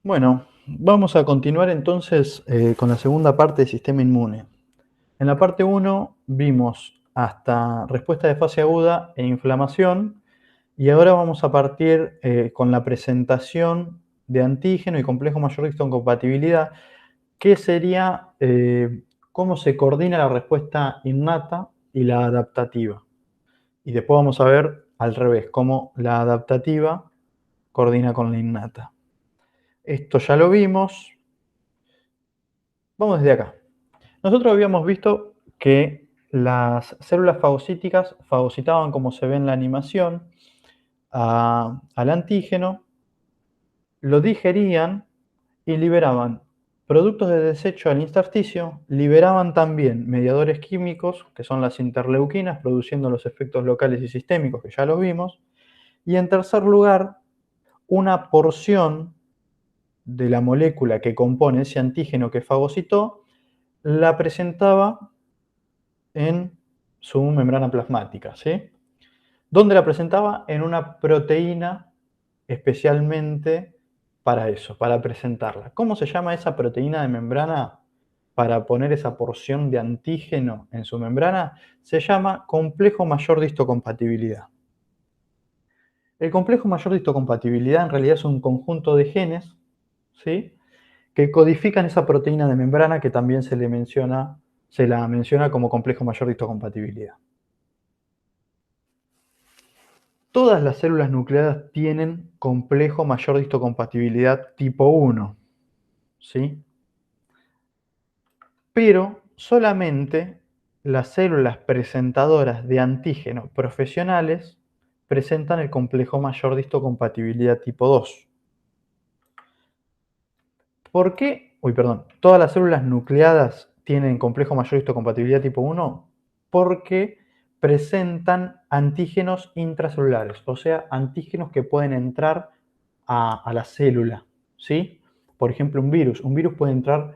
Bueno, vamos a continuar entonces con la segunda parte del sistema inmune. En la parte 1 vimos hasta respuesta de fase aguda e inflamación y ahora vamos a partir con la presentación de antígeno y complejo mayor de histocompatibilidad, que sería cómo se coordina la respuesta innata y la adaptativa. Y después vamos a ver al revés, cómo la adaptativa coordina con la innata. Esto ya lo vimos. Vamos desde acá. Nosotros habíamos visto que las células fagocíticas fagocitaban, como se ve en la animación, al antígeno, lo digerían y liberaban productos de desecho al intersticio, liberaban también mediadores químicos, que son las interleuquinas, produciendo los efectos locales y sistémicos, que ya los vimos, y en tercer lugar, una porción de la molécula que compone ese antígeno que fagocitó, la presentaba en su membrana plasmática, ¿sí? ¿Dónde la presentaba? En una proteína especialmente para eso, para presentarla. ¿Cómo se llama esa proteína de membrana para poner esa porción de antígeno en su membrana? Se llama complejo mayor de histocompatibilidad. El complejo mayor de histocompatibilidad en realidad es un conjunto de genes, ¿sí?, que codifican esa proteína de membrana que también se la menciona como complejo mayor de histocompatibilidad. Todas las células nucleadas tienen complejo mayor de histocompatibilidad tipo 1, ¿sí? Pero solamente las células presentadoras de antígeno profesionales presentan el complejo mayor de histocompatibilidad tipo 2. ¿Por qué? Todas las células nucleadas tienen complejo mayor de histocompatibilidad tipo 1 porque presentan antígenos intracelulares, o sea, antígenos que pueden entrar a la célula, ¿sí? Por ejemplo, un virus. Un virus puede entrar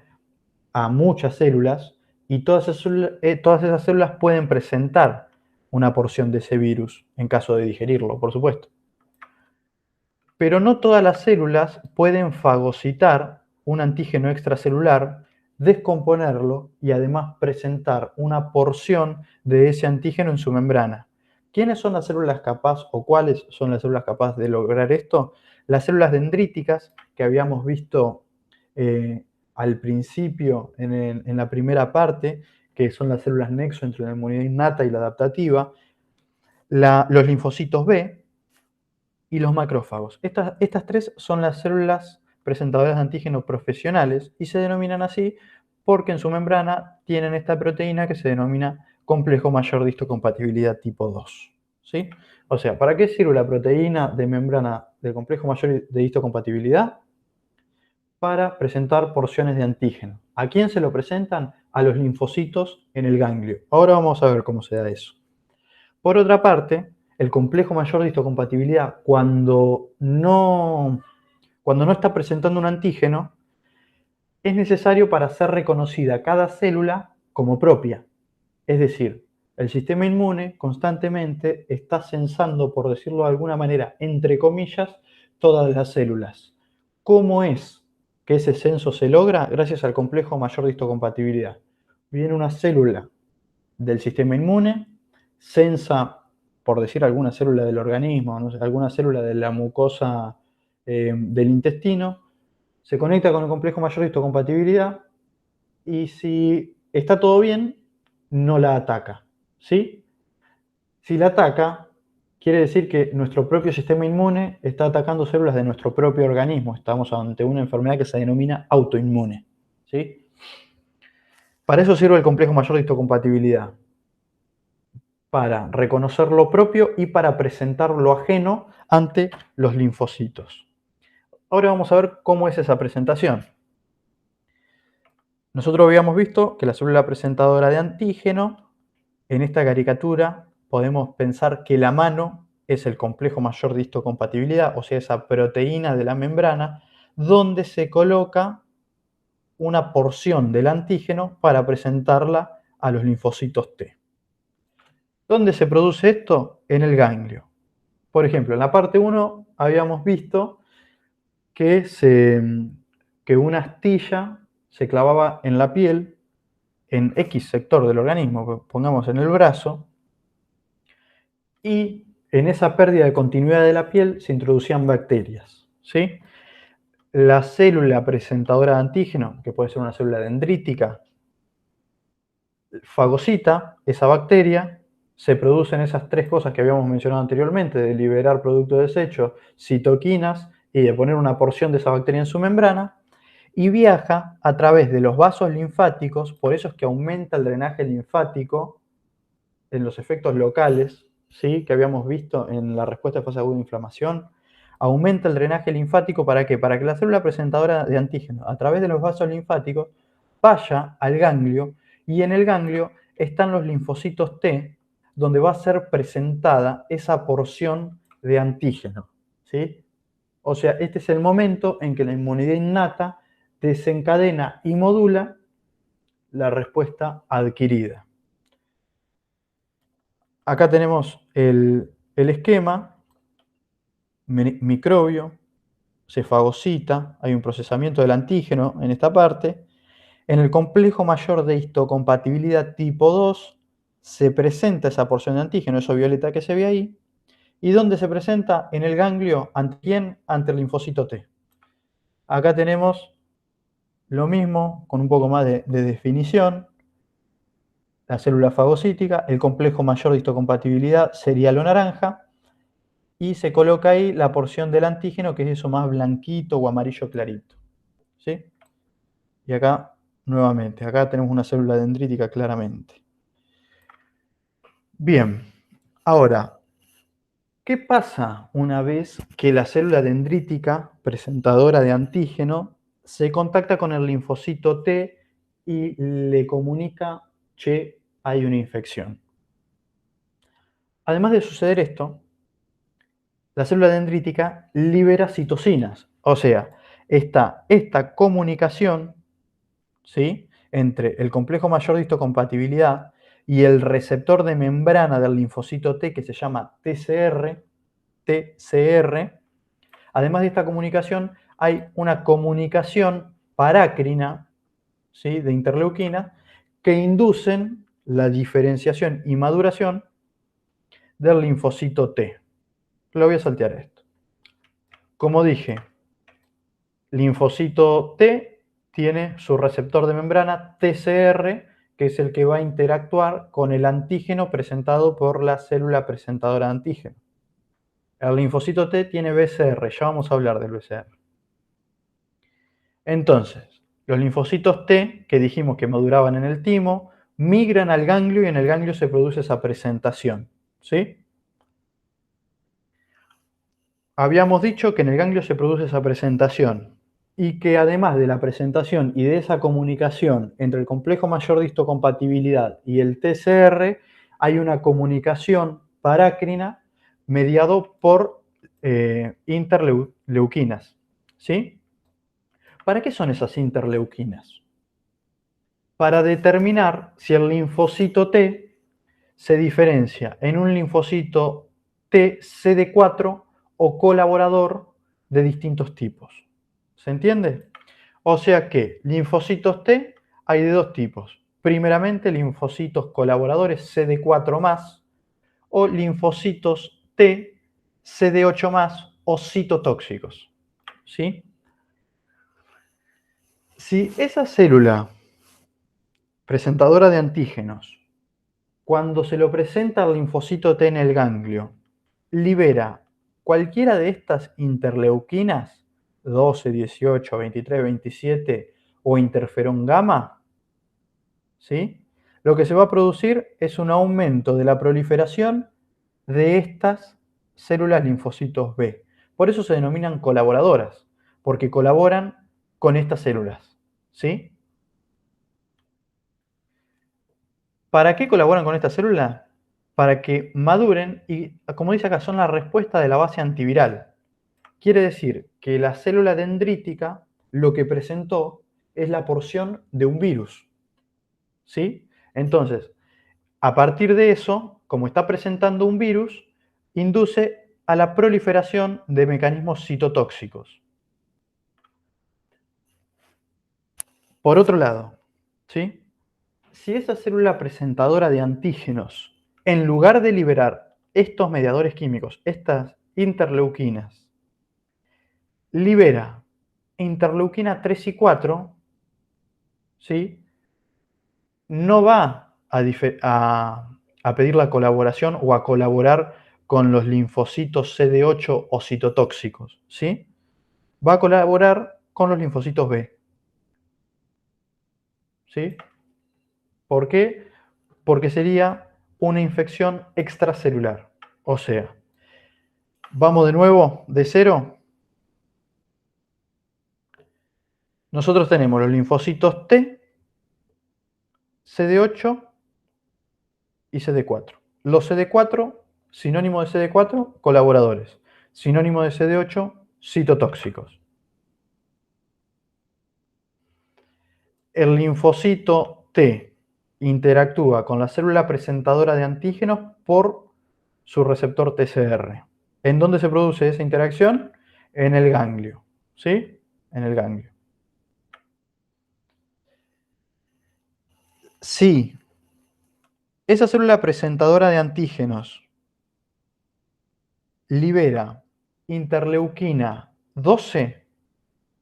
a muchas células y todas esas células pueden presentar una porción de ese virus en caso de digerirlo, por supuesto. Pero no todas las células pueden fagocitar un antígeno extracelular, descomponerlo y además presentar una porción de ese antígeno en su membrana. ¿Quiénes son las células capaces o cuáles son las células capaces de lograr esto? Las células dendríticas que habíamos visto al principio en la primera parte, que son las células nexo entre la inmunidad innata y la adaptativa, los linfocitos B, y los macrófagos. Estas tres son las células presentadoras de antígenos profesionales y se denominan así porque en su membrana tienen esta proteína que se denomina complejo mayor de histocompatibilidad tipo 2. ¿Sí? O sea, ¿para qué sirve la proteína de membrana del complejo mayor de histocompatibilidad? Para presentar porciones de antígeno. ¿A quién se lo presentan? A los linfocitos en el ganglio. Ahora vamos a ver cómo se da eso. Por otra parte, el complejo mayor de histocompatibilidad, cuando no está presentando un antígeno, es necesario para ser reconocida cada célula como propia. Es decir, el sistema inmune constantemente está censando, por decirlo de alguna manera, entre comillas, todas las células. ¿Cómo es que ese censo se logra? Gracias al complejo mayor de histocompatibilidad. Viene una célula del sistema inmune, censa, por decir alguna célula del organismo, no sé, alguna célula de la mucosa del intestino, se conecta con el complejo mayor de histocompatibilidad y si está todo bien, no la ataca, ¿sí? Si la ataca, quiere decir que nuestro propio sistema inmune está atacando células de nuestro propio organismo. Estamos ante una enfermedad que se denomina autoinmune, ¿sí? Para eso sirve el complejo mayor de histocompatibilidad, para reconocer lo propio y para presentar lo ajeno ante los linfocitos. Ahora vamos a ver cómo es esa presentación. Nosotros habíamos visto que la célula presentadora de antígeno, en esta caricatura podemos pensar que la mano es el complejo mayor de histocompatibilidad, o sea, esa proteína de la membrana, donde se coloca una porción del antígeno para presentarla a los linfocitos T. ¿Dónde se produce esto? En el ganglio. Por ejemplo, en la parte 1 habíamos visto que una astilla se clavaba en la piel, en X sector del organismo, pongamos en el brazo, y en esa pérdida de continuidad de la piel se introducían bacterias, ¿sí? La célula presentadora de antígeno, que puede ser una célula dendrítica, fagocita esa bacteria, se producen esas tres cosas que habíamos mencionado anteriormente, de liberar productos de desecho, citoquinas y de poner una porción de esa bacteria en su membrana, y viaja a través de los vasos linfáticos, por eso es que aumenta el drenaje linfático en los efectos locales, ¿sí? Que habíamos visto en la respuesta de fase aguda de inflamación. Aumenta el drenaje linfático, ¿para qué? Para que la célula presentadora de antígeno, a través de los vasos linfáticos, vaya al ganglio, y en el ganglio están los linfocitos T, donde va a ser presentada esa porción de antígeno, ¿sí? O sea, este es el momento en que la inmunidad innata desencadena y modula la respuesta adquirida. Acá tenemos el esquema, microbio, se fagocita, hay un procesamiento del antígeno en esta parte. En el complejo mayor de histocompatibilidad tipo 2 se presenta esa porción de antígeno, eso violeta que se ve ahí. ¿Y dónde se presenta? En el ganglio. ¿Ante quién? Ante el linfocito T. Acá tenemos lo mismo, con un poco más de definición. La célula fagocítica, el complejo mayor de histocompatibilidad sería lo naranja, y se coloca ahí la porción del antígeno, que es eso más blanquito o amarillo clarito, ¿sí? Y acá, nuevamente, acá tenemos una célula dendrítica claramente. Bien, ahora, ¿qué pasa una vez que la célula dendrítica, presentadora de antígeno, se contacta con el linfocito T y le comunica, che, hay una infección? Además de suceder esto, la célula dendrítica libera citocinas, o sea, está esta comunicación, ¿sí?, entre el complejo mayor de histocompatibilidad y el receptor de membrana del linfocito T, que se llama TCR. Además de esta comunicación, hay una comunicación parácrina, ¿sí?, de interleuquina, que inducen la diferenciación y maduración del linfocito T. Lo voy a saltear esto. Como dije, linfocito T tiene su receptor de membrana TCR, que es el que va a interactuar con el antígeno presentado por la célula presentadora de antígeno. El linfocito T tiene BCR, ya vamos a hablar del BCR. Entonces, los linfocitos T, que dijimos que maduraban en el timo, migran al ganglio y en el ganglio se produce esa presentación, ¿sí? Habíamos dicho que en el ganglio se produce esa presentación y que además de la presentación y de esa comunicación entre el complejo mayor de histocompatibilidad y el TCR, hay una comunicación parácrina mediado por interleuquinas, ¿sí? ¿Para qué son esas interleuquinas? Para determinar si el linfocito T se diferencia en un linfocito T CD4 o colaborador de distintos tipos. ¿Se entiende? O sea que linfocitos T hay de dos tipos. Primeramente, linfocitos colaboradores CD4+, o linfocitos T CD8+, o citotóxicos, ¿sí? Si esa célula presentadora de antígenos, cuando se lo presenta al linfocito T en el ganglio, libera cualquiera de estas interleuquinas, 12, 18, 23, 27 o interferón gamma, ¿sí?, lo que se va a producir es un aumento de la proliferación de estas células linfocitos B. Por eso se denominan colaboradoras, porque colaboran con estas células, ¿sí? ¿Para qué colaboran con esta célula? Para que maduren y, como dice acá, son la respuesta de la base antiviral. Quiere decir que la célula dendrítica lo que presentó es la porción de un virus, ¿sí? Entonces, a partir de eso, como está presentando un virus, induce a la proliferación de mecanismos citotóxicos. Por otro lado, ¿sí? Si esa célula presentadora de antígenos, en lugar de liberar estos mediadores químicos, estas interleuquinas, libera interleuquina 3 y 4, ¿sí? No va a pedir la colaboración o a colaborar con los linfocitos CD8 o citotóxicos, ¿sí? Va a colaborar con los linfocitos B, ¿sí? ¿Por qué? Porque sería una infección extracelular. O sea, vamos de nuevo de cero. Nosotros tenemos los linfocitos T, CD8 y CD4. Los CD4, sinónimo de CD4, colaboradores. Sinónimo de CD8, citotóxicos. El linfocito T interactúa con la célula presentadora de antígenos por su receptor TCR. ¿En dónde se produce esa interacción? En el ganglio, ¿sí? En el ganglio. Si esa célula presentadora de antígenos libera interleuquina 12,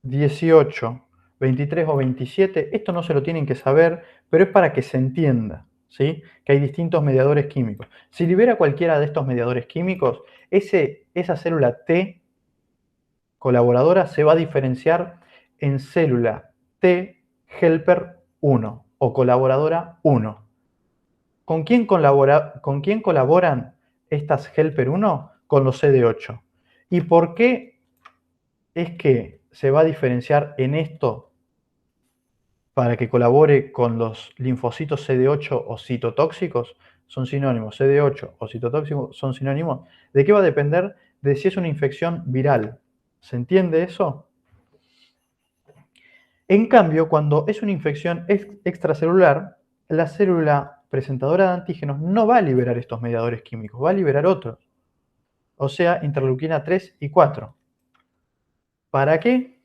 18, 23 o 27, esto no se lo tienen que saber, pero es para que se entienda, ¿sí? Que hay distintos mediadores químicos. Si libera cualquiera de estos mediadores químicos, esa célula T colaboradora se va a diferenciar en célula T helper 1 o colaboradora 1. ¿Con quién colaboran estas helper 1? Con los CD8. ¿Y por qué es que se va a diferenciar en esto para que colabore con los linfocitos CD8 o citotóxicos? Son sinónimos. CD8 o citotóxicos son sinónimos. ¿De qué va a depender? De si es una infección viral. ¿Se entiende eso? En cambio, cuando es una infección extracelular, la célula presentadora de antígenos no va a liberar estos mediadores químicos, va a liberar otros. O sea, interleuquina 3 y 4. ¿Para qué?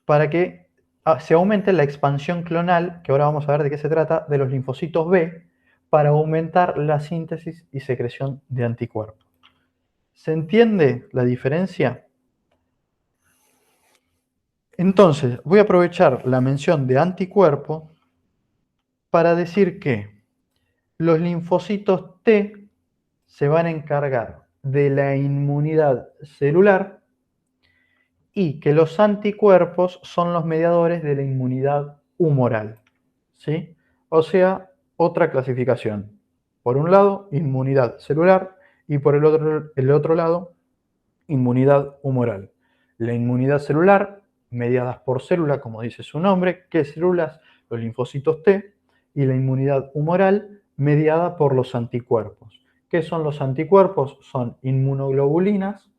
Para que se aumente la expansión clonal, que ahora vamos a ver de qué se trata, de los linfocitos B, para aumentar la síntesis y secreción de anticuerpos. ¿Se entiende la diferencia? Entonces, voy a aprovechar la mención de anticuerpo para decir que los linfocitos T se van a encargar de la inmunidad celular y que los anticuerpos son los mediadores de la inmunidad humoral, ¿sí? O sea, otra clasificación. Por un lado, inmunidad celular y por el otro lado, inmunidad humoral. La inmunidad celular, mediadas por célula, como dice su nombre, ¿qué células? Los linfocitos T, y la inmunidad humoral, mediada por los anticuerpos. ¿Qué son los anticuerpos? Son inmunoglobulinas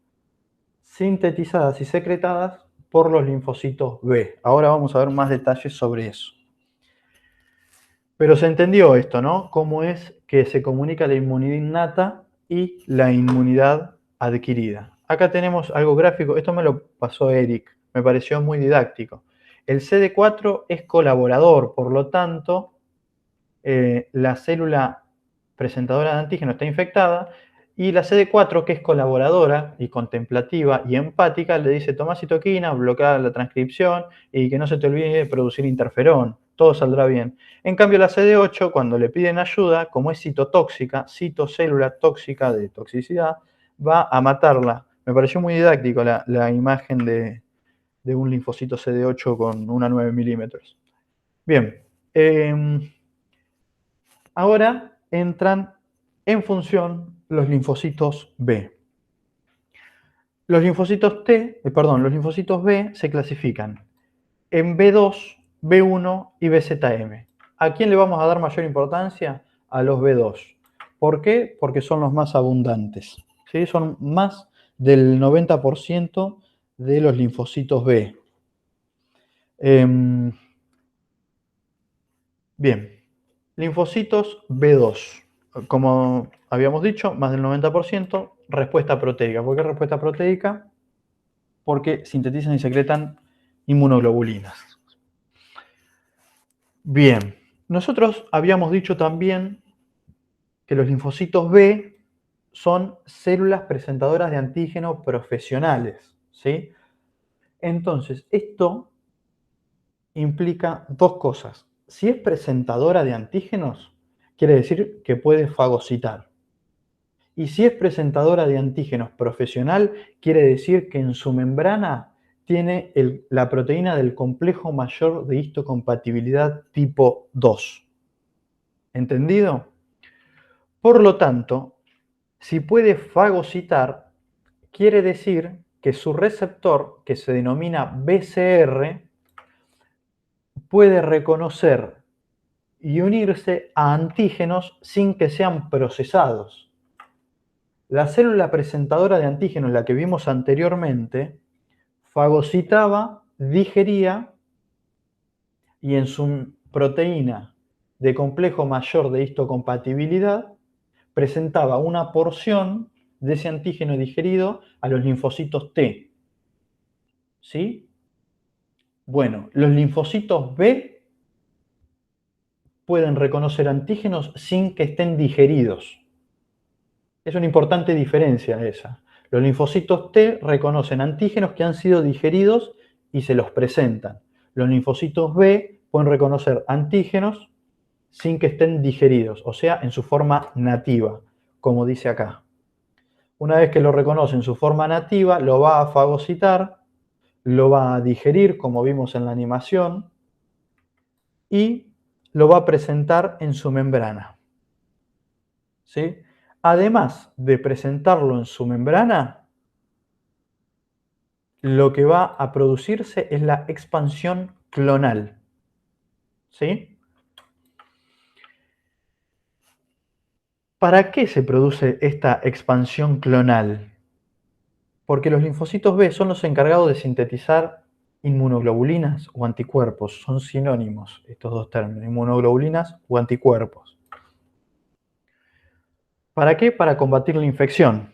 sintetizadas y secretadas por los linfocitos B. Ahora vamos a ver más detalles sobre eso. Pero se entendió esto, ¿no? Cómo es que se comunica la inmunidad innata y la inmunidad adquirida. Acá tenemos algo gráfico, esto me lo pasó Eric, me pareció muy didáctico. El CD4 es colaborador, por lo tanto, la célula presentadora de antígeno está infectada y la CD4, que es colaboradora y contemplativa y empática, le dice: toma citoquina, bloquea la transcripción y que no se te olvide de producir interferón, todo saldrá bien. En cambio, la CD8, cuando le piden ayuda, como es citotóxica, citocélula tóxica de toxicidad, va a matarla. Me pareció muy didáctico la imagen de un linfocito CD8 con una 9 milímetros. Bien, ahora entran en función los linfocitos B. Los linfocitos los linfocitos B se clasifican en B2, B1 y BZM. ¿A quién le vamos a dar mayor importancia? A los B2. ¿Por qué? Porque son los más abundantes, ¿sí? Son más del 90% de los linfocitos B. Bien, linfocitos B2. Como habíamos dicho, más del 90%, respuesta proteica. ¿Por qué respuesta proteica? Porque sintetizan y secretan inmunoglobulinas. Bien, nosotros habíamos dicho también que los linfocitos B son células presentadoras de antígeno profesionales, ¿sí? Entonces, esto implica dos cosas. Si es presentadora de antígenos, quiere decir que puede fagocitar. Y si es presentadora de antígenos profesional, quiere decir que en su membrana tiene la proteína del complejo mayor de histocompatibilidad tipo 2. ¿Entendido? Por lo tanto, si puede fagocitar, quiere decir que su receptor, que se denomina BCR, puede reconocer y unirse a antígenos sin que sean procesados. La célula presentadora de antígenos, la que vimos anteriormente, fagocitaba, digería y en su proteína de complejo mayor de histocompatibilidad presentaba una porción de ese antígeno digerido a los linfocitos T. ¿Sí? Bueno, los linfocitos B pueden reconocer antígenos sin que estén digeridos. Es una importante diferencia esa. Los linfocitos T reconocen antígenos que han sido digeridos y se los presentan. Los linfocitos B pueden reconocer antígenos sin que estén digeridos, o sea, en su forma nativa, como dice acá. Una vez que lo reconoce en su forma nativa, lo va a fagocitar, lo va a digerir, como vimos en la animación, y lo va a presentar en su membrana. ¿Sí? Además de presentarlo en su membrana, lo que va a producirse es la expansión clonal. ¿Sí? ¿Para qué se produce esta expansión clonal? Porque los linfocitos B son los encargados de sintetizar inmunoglobulinas o anticuerpos. Son sinónimos estos dos términos, inmunoglobulinas o anticuerpos. ¿Para qué? Para combatir la infección.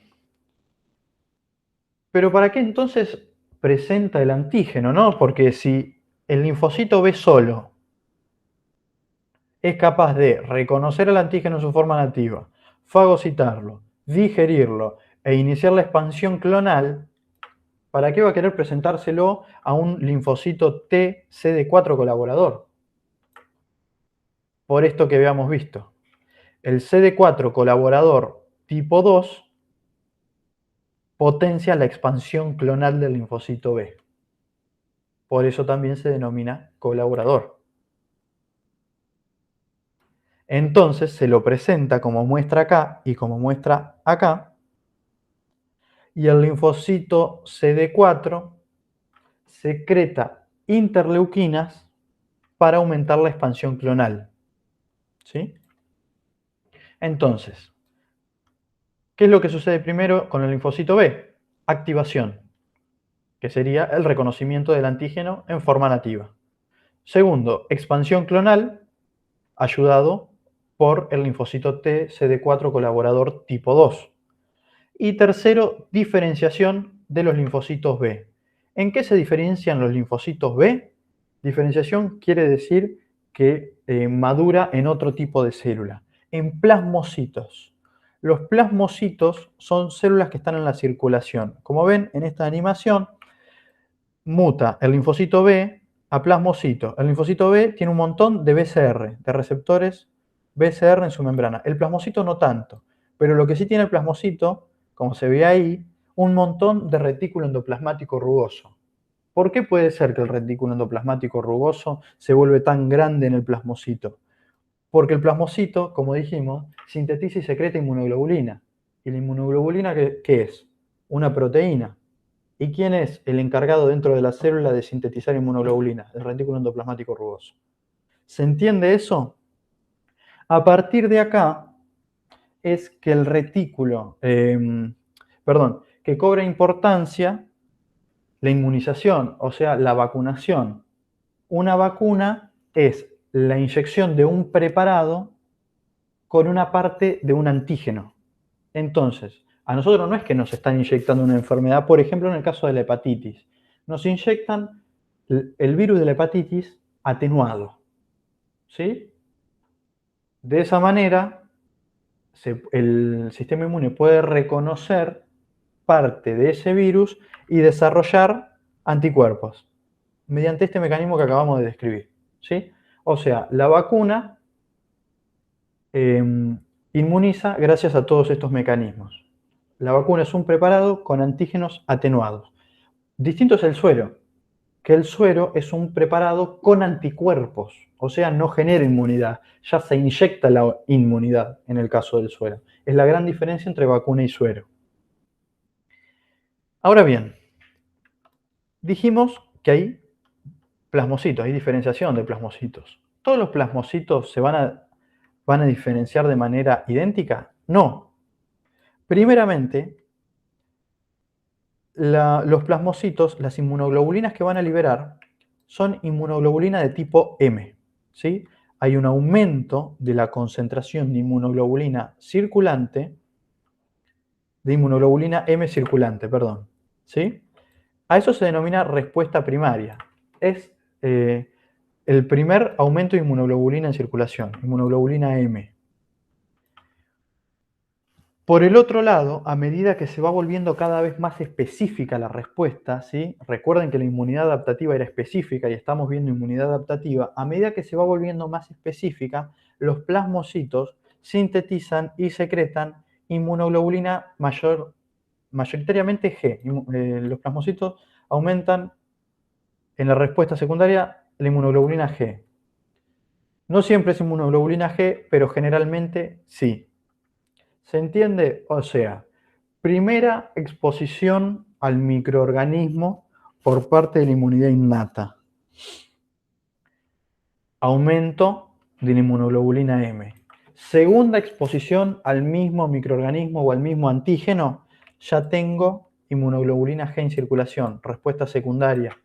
Pero ¿para qué entonces presenta el antígeno, no? Porque si el linfocito B solo es capaz de reconocer el antígeno en su forma nativa, fagocitarlo, digerirlo e iniciar la expansión clonal, ¿para qué va a querer presentárselo a un linfocito T CD4 colaborador? Por esto que habíamos visto. El CD4 colaborador tipo 2 potencia la expansión clonal del linfocito B. Por eso también se denomina colaborador. Entonces se lo presenta como muestra acá y como muestra acá, y el linfocito CD4 secreta interleuquinas para aumentar la expansión clonal. ¿Sí? Entonces, ¿qué es lo que sucede primero con el linfocito B? Activación, que sería el reconocimiento del antígeno en forma nativa. Segundo, expansión clonal, ayudado por el linfocito T CD4 colaborador tipo 2. Y tercero, diferenciación de los linfocitos B. ¿En qué se diferencian los linfocitos B? Diferenciación quiere decir que madura en otro tipo de célula, en plasmocitos. Los plasmocitos son células que están en la circulación. Como ven en esta animación, muta el linfocito B a plasmocito. El linfocito B tiene un montón de BCR, de receptores BCR en su membrana. El plasmocito no tanto, pero lo que sí tiene el plasmocito, como se ve ahí, un montón de retículo endoplasmático rugoso. ¿Por qué puede ser que el retículo endoplasmático rugoso se vuelve tan grande en el plasmocito? Porque el plasmocito, como dijimos, sintetiza y secreta inmunoglobulina. ¿Y la inmunoglobulina qué es? Una proteína. ¿Y quién es el encargado dentro de la célula de sintetizar inmunoglobulina? El retículo endoplasmático rugoso. ¿Se entiende eso? A partir de acá es que el retículo, que cobra importancia la inmunización, o sea, la vacunación. Una vacuna es la inyección de un preparado con una parte de un antígeno. Entonces, a nosotros no es que nos están inyectando una enfermedad, por ejemplo, en el caso de la hepatitis. Nos inyectan el virus de la hepatitis atenuado. ¿sí? De esa manera, el sistema inmune puede reconocer parte de ese virus y desarrollar anticuerpos mediante este mecanismo que acabamos de describir, ¿sí? O sea, la vacuna inmuniza gracias a todos estos mecanismos. La vacuna es un preparado con antígenos atenuados. Distinto es el suero, que el suero es un preparado con anticuerpos, o sea, no genera inmunidad, ya se inyecta la inmunidad en el caso del suero. Es la gran diferencia entre vacuna y suero. Ahora bien, dijimos que hay plasmocitos, hay diferenciación de plasmocitos. ¿Todos los plasmocitos se van a diferenciar de manera idéntica? No. Primeramente, los plasmocitos, las inmunoglobulinas que van a liberar, son inmunoglobulina de tipo M, ¿sí? Hay un aumento de la concentración de inmunoglobulina circulante, de inmunoglobulina M circulante, perdón, ¿sí? A eso se denomina respuesta primaria. Es el primer aumento de inmunoglobulina en circulación, inmunoglobulina M. Por el otro lado, a medida que se va volviendo cada vez más específica la respuesta, ¿sí? Recuerden que la inmunidad adaptativa era específica y estamos viendo inmunidad adaptativa, a medida que se va volviendo más específica, los plasmocitos sintetizan y secretan inmunoglobulina mayoritariamente G. Los plasmocitos aumentan en la respuesta secundaria la inmunoglobulina G. No siempre es inmunoglobulina G, pero generalmente sí. ¿Se entiende? O sea, primera exposición al microorganismo por parte de la inmunidad innata. Aumento de la inmunoglobulina M. Segunda exposición al mismo microorganismo o al mismo antígeno, ya tengo inmunoglobulina G en circulación, respuesta secundaria.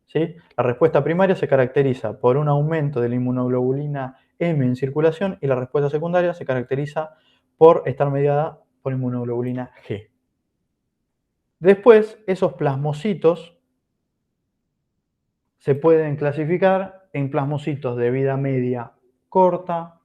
¿Sí? La respuesta primaria se caracteriza por un aumento de la inmunoglobulina M en circulación y la respuesta secundaria se caracteriza por estar mediada por inmunoglobulina G. Después, esos plasmocitos se pueden clasificar en plasmocitos de vida media corta,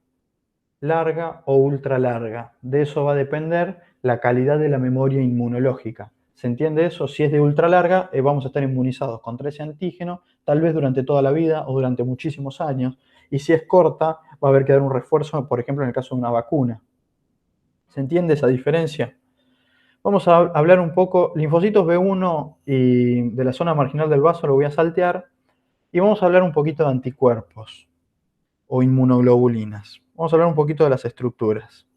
larga o ultra larga. De eso va a depender la calidad de la memoria inmunológica. ¿Se entiende eso? Si es de ultra larga, vamos a estar inmunizados contra ese antígeno, tal vez durante toda la vida o durante muchísimos años. Y si es corta, va a haber que dar un refuerzo, por ejemplo, en el caso de una vacuna. ¿Se entiende esa diferencia? Vamos a hablar un poco, linfocitos B1 y de la zona marginal del vaso lo voy a saltear, y vamos a hablar un poquito de anticuerpos o inmunoglobulinas. Vamos a hablar un poquito de las estructuras.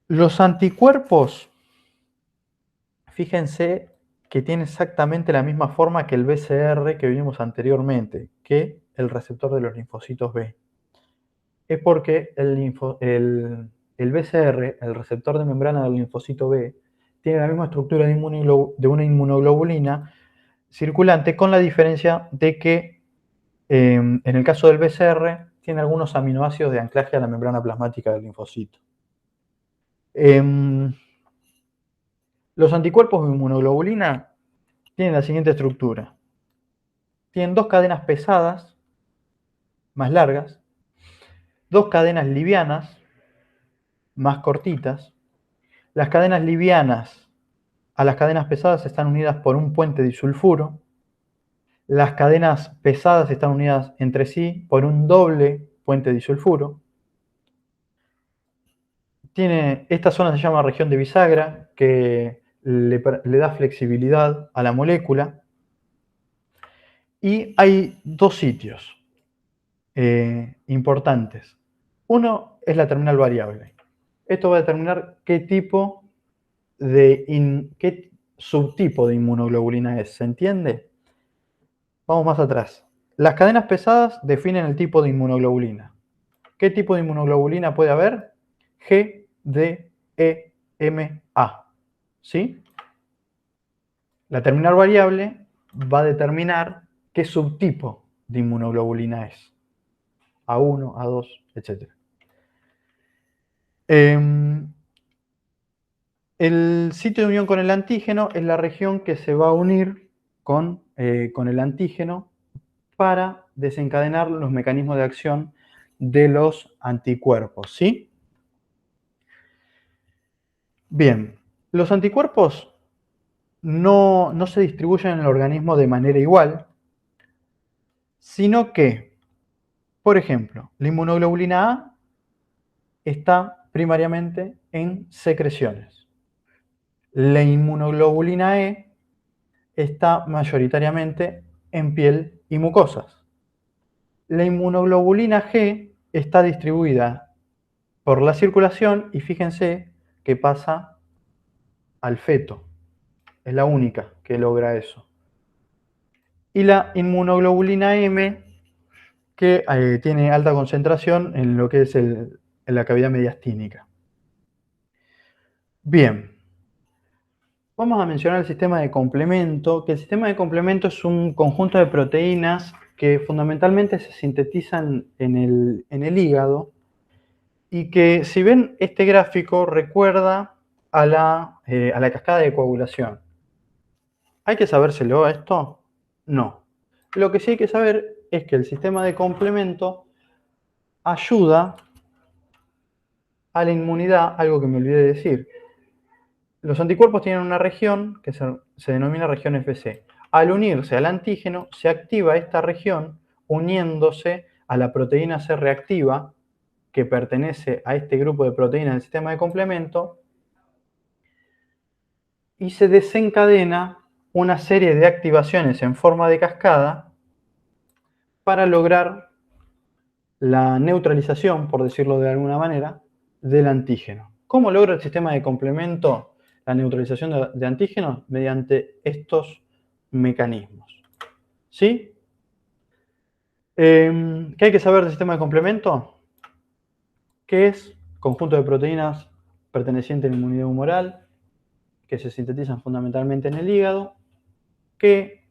Los anticuerpos, fíjense que tienen exactamente la misma forma que el BCR que vimos anteriormente, que el receptor de los linfocitos B. Es porque el BCR, el receptor de membrana del linfocito B, tiene la misma estructura de una inmunoglobulina circulante, con la diferencia de que en el caso del BCR tiene algunos aminoácidos de anclaje a la membrana plasmática del linfocito. Los anticuerpos de inmunoglobulina tienen la siguiente estructura. Tienen dos cadenas pesadas, más largas, dos cadenas livianas, más cortitas. Las cadenas livianas a las cadenas pesadas están unidas por un puente disulfuro. Las cadenas pesadas están unidas entre sí por un doble puente disulfuro. Esta zona se llama región de bisagra, que le da flexibilidad a la molécula. Y hay dos sitios importantes. Uno es la terminal variable. Esto va a determinar qué subtipo de inmunoglobulina es. ¿Se entiende? Vamos más atrás. Las cadenas pesadas definen el tipo de inmunoglobulina. ¿Qué tipo de inmunoglobulina puede haber? G, D, E, M, A. ¿Sí? La terminal variable va a determinar qué subtipo de inmunoglobulina es. A1, A2, etc. El sitio de unión con el antígeno es la región que se va a unir con el antígeno para desencadenar los mecanismos de acción de los anticuerpos, ¿sí? Bien, los anticuerpos no se distribuyen en el organismo de manera igual, sino que, por ejemplo, la inmunoglobulina A está primariamente en secreciones. La inmunoglobulina E está mayoritariamente en piel y mucosas. La inmunoglobulina G está distribuida por la circulación y fíjense que pasa al feto. Es la única que logra eso. Y la inmunoglobulina M, que tiene alta concentración en lo que es en la cavidad mediastínica. Bien, vamos a mencionar el sistema de complemento, que el sistema de complemento es un conjunto de proteínas que fundamentalmente se sintetizan en el hígado y que, si ven este gráfico, recuerda a la cascada de coagulación. ¿Hay que sabérselo esto? No. Lo que sí hay que saber es que el sistema de complemento ayuda a la inmunidad, algo que me olvidé de decir. Los anticuerpos tienen una región que se denomina región Fc. Al unirse al antígeno, se activa esta región uniéndose a la proteína C reactiva, que pertenece a este grupo de proteínas del sistema de complemento, y se desencadena una serie de activaciones en forma de cascada para lograr la neutralización, por decirlo de alguna manera, del antígeno. ¿Cómo logra el sistema de complemento la neutralización de antígenos? Mediante estos mecanismos. ¿Sí? ¿Qué hay que saber del sistema de complemento? Que es conjunto de proteínas pertenecientes a la inmunidad humoral, que se sintetizan fundamentalmente en el hígado, que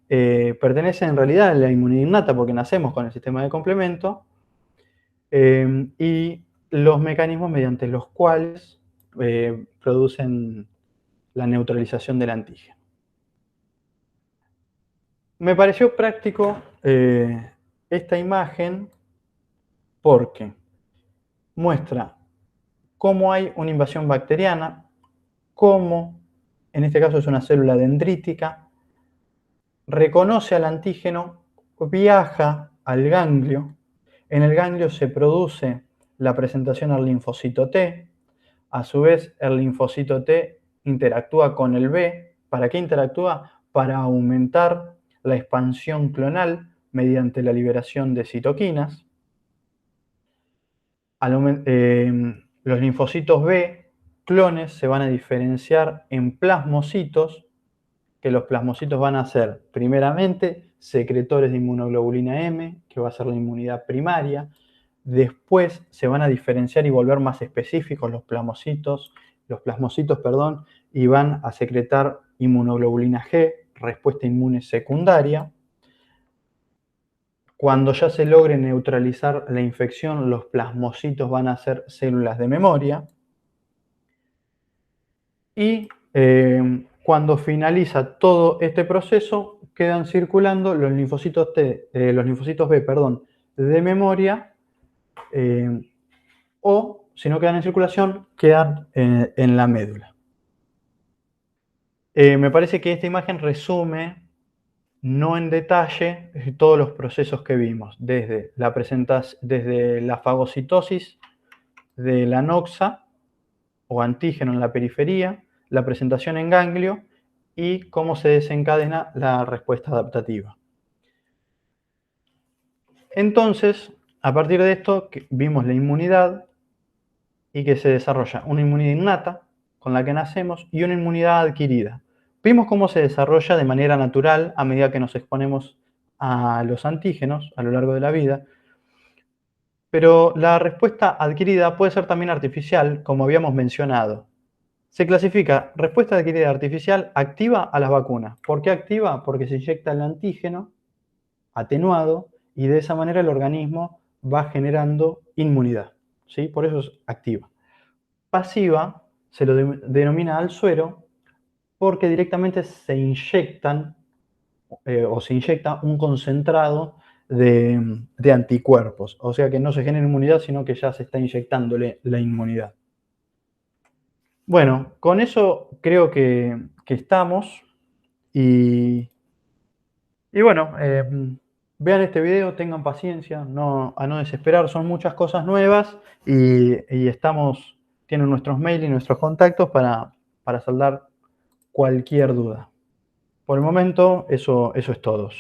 pertenecen en realidad a la inmunidad innata porque nacemos con el sistema de complemento, y los mecanismos mediante los cuales producen la neutralización del antígeno. Me pareció práctico esta imagen porque muestra cómo hay una invasión bacteriana, cómo, en este caso es una célula dendrítica, reconoce al antígeno, viaja al ganglio, en el ganglio se produce la presentación al linfocito T, a su vez el linfocito T interactúa con el B. ¿Para qué interactúa? Para aumentar la expansión clonal mediante la liberación de citoquinas. Los linfocitos B clones se van a diferenciar en plasmocitos, que los plasmocitos van a ser primeramente secretores de inmunoglobulina M, que va a ser la inmunidad primaria. Después se van a diferenciar y volver más específicos los plasmocitos, y van a secretar inmunoglobulina G, respuesta inmune secundaria. Cuando ya se logre neutralizar la infección, los plasmocitos van a ser células de memoria. Y cuando finaliza todo este proceso, quedan circulando los linfocitos B, de memoria, o si no quedan en circulación, quedan en la médula. Me parece que esta imagen resume, no en detalle, todos los procesos que vimos, desde la fagocitosis de la noxa o antígeno en la periferia, la presentación en ganglio y cómo se desencadena la respuesta adaptativa. Entonces, a partir de esto, vimos la inmunidad y que se desarrolla una inmunidad innata con la que nacemos y una inmunidad adquirida. Vimos cómo se desarrolla de manera natural a medida que nos exponemos a los antígenos a lo largo de la vida, pero la respuesta adquirida puede ser también artificial, como habíamos mencionado. Se clasifica respuesta adquirida artificial activa a las vacunas. ¿Por qué activa? Porque se inyecta el antígeno atenuado y de esa manera el organismo va generando inmunidad, ¿sí? Por eso es activa. Pasiva se lo denomina al suero porque directamente se inyecta un concentrado de anticuerpos. O sea que no se genera inmunidad, sino que ya se está inyectándole la inmunidad. Bueno, con eso creo que estamos. Y bueno, vean este video, tengan paciencia, a no desesperar, son muchas cosas nuevas y tienen nuestros mails y nuestros contactos para saldar cualquier duda. Por el momento, eso es todo.